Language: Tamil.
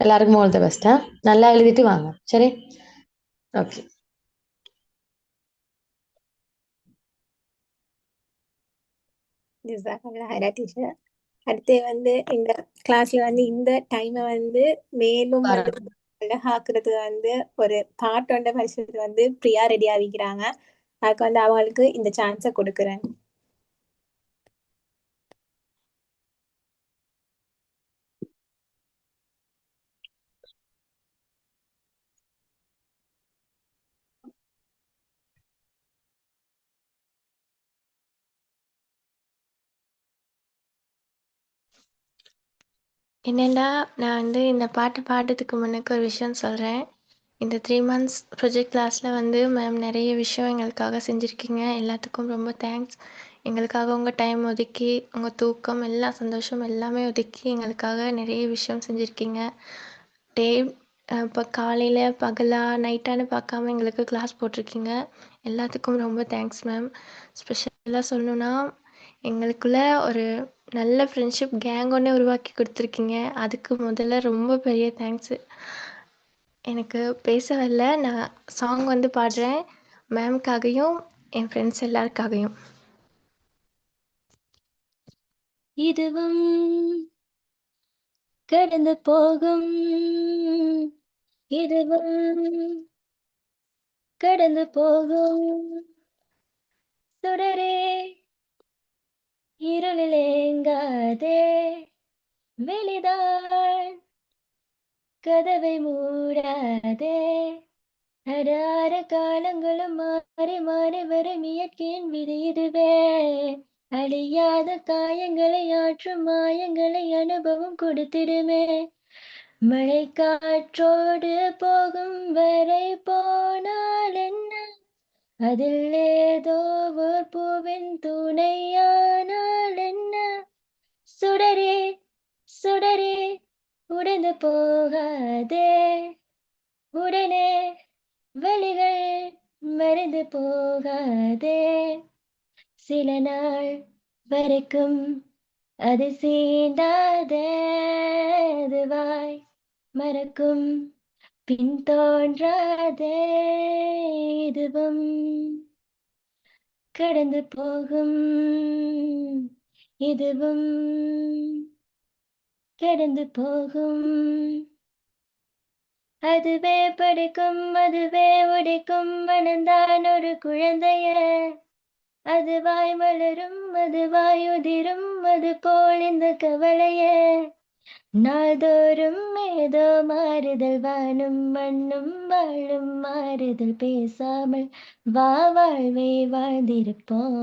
எல்லாருக்கும் ஆல் த பெஸ்ட்டா. நல்லா எழுதிட்டு வாங்க. சரி? ஓகே. ஜஸாக்கல்லாஹ் ஹைரா டீச்சர். அடுத்து வந்து இந்த கிளாஸ்ல வந்து இந்த டைமை வந்து மேலும் வந்து அழகாக்குறதுக்கு வந்து ஒரு பாட்டு ஒன்றை படிச்சது வந்து பிரியா ரெடி ஆகிக்கிறாங்க. அதுக்கு வந்து அவங்களுக்கு இந்த சான்ஸை கொடுக்குறேன். என்னடா நான் வந்து இந்த பாட்டு பாடுறதுக்கு முன்னுக்கு ஒரு விஷயம் சொல்கிறேன். இந்த 3 months ப்ரொஜெக்ட் கிளாஸில் வந்து மேம் நிறைய விஷயம் எங்களுக்காக செஞ்சுருக்கீங்க. எல்லாத்துக்கும் ரொம்ப தேங்க்ஸ். எங்களுக்காக உங்கள் டைம் ஒதுக்கி உங்கள் தூக்கம் எல்லா சந்தோஷம் எல்லாமே ஒதுக்கி எங்களுக்காக நிறைய விஷயம் செஞ்சுருக்கீங்க. டே இப்போ காலையில் பகலாக நைட்டானு பார்க்காம எங்களுக்கு கிளாஸ் போட்டிருக்கீங்க. எல்லாத்துக்கும் ரொம்ப தேங்க்ஸ் மேம். ஸ்பெஷலாக சொல்லணுன்னா எங்களுக்குள்ள ஒரு நல்ல ஃப்ரெண்ட்ஷிப் கேங் ஒன்று உருவாக்கி கொடுத்துருக்கீங்க. அதுக்கு முதல்ல ரொம்ப பெரிய தேங்க்ஸு. எனக்கு பேச வரல, நான் சாங் வந்து பாடுறேன் மேம்காகையும் என் ஃப்ரெண்ட்ஸ் எல்லாருக்காகையும். இதுவும் கடந்து போகும், இதுவும் கடந்து போகும், சுடரே இருளிலேங்காதே, வெளிதான் கதவை மூடாதே, அடார காலங்களும் மாறி மாறி வரும் இயற்கையின் விதி இதுவே, அழியாத காயங்களை ஆற்றும் மாயங்களை அனுபவம் கொடுத்திடுமே, மழை காற்றோடு போகும் வரை போனால் என்ன, அதில் ஏதோ ஓர் பூவின் துணையானால் என்ன, சுடரே சுடரே உடைந்து போகாதே, உடனே வழிகள் மறைந்து போகாதே, சில நாள் வரைக்கும் அது சீண்டாதே, அதுவாய் மறக்கும் பின் தோன்றாதே, இதுவும் கடந்து போகும், இதுவும் கடந்து போகும், அதுவே படிக்கும் அதுவே உடைக்கும் மனந்தான் ஒரு குழந்தைய, அதுவாய் மலரும் அதுவாய் உதிரும் அது போல் இந்த கவலைய, நாள்தோறும் ஏதோ மாறுதல் வானும் மண்ணும் வாழும் மாறுதல் பேசாமல் வா வாழ்வை வாழ்ந்திருப்போம்.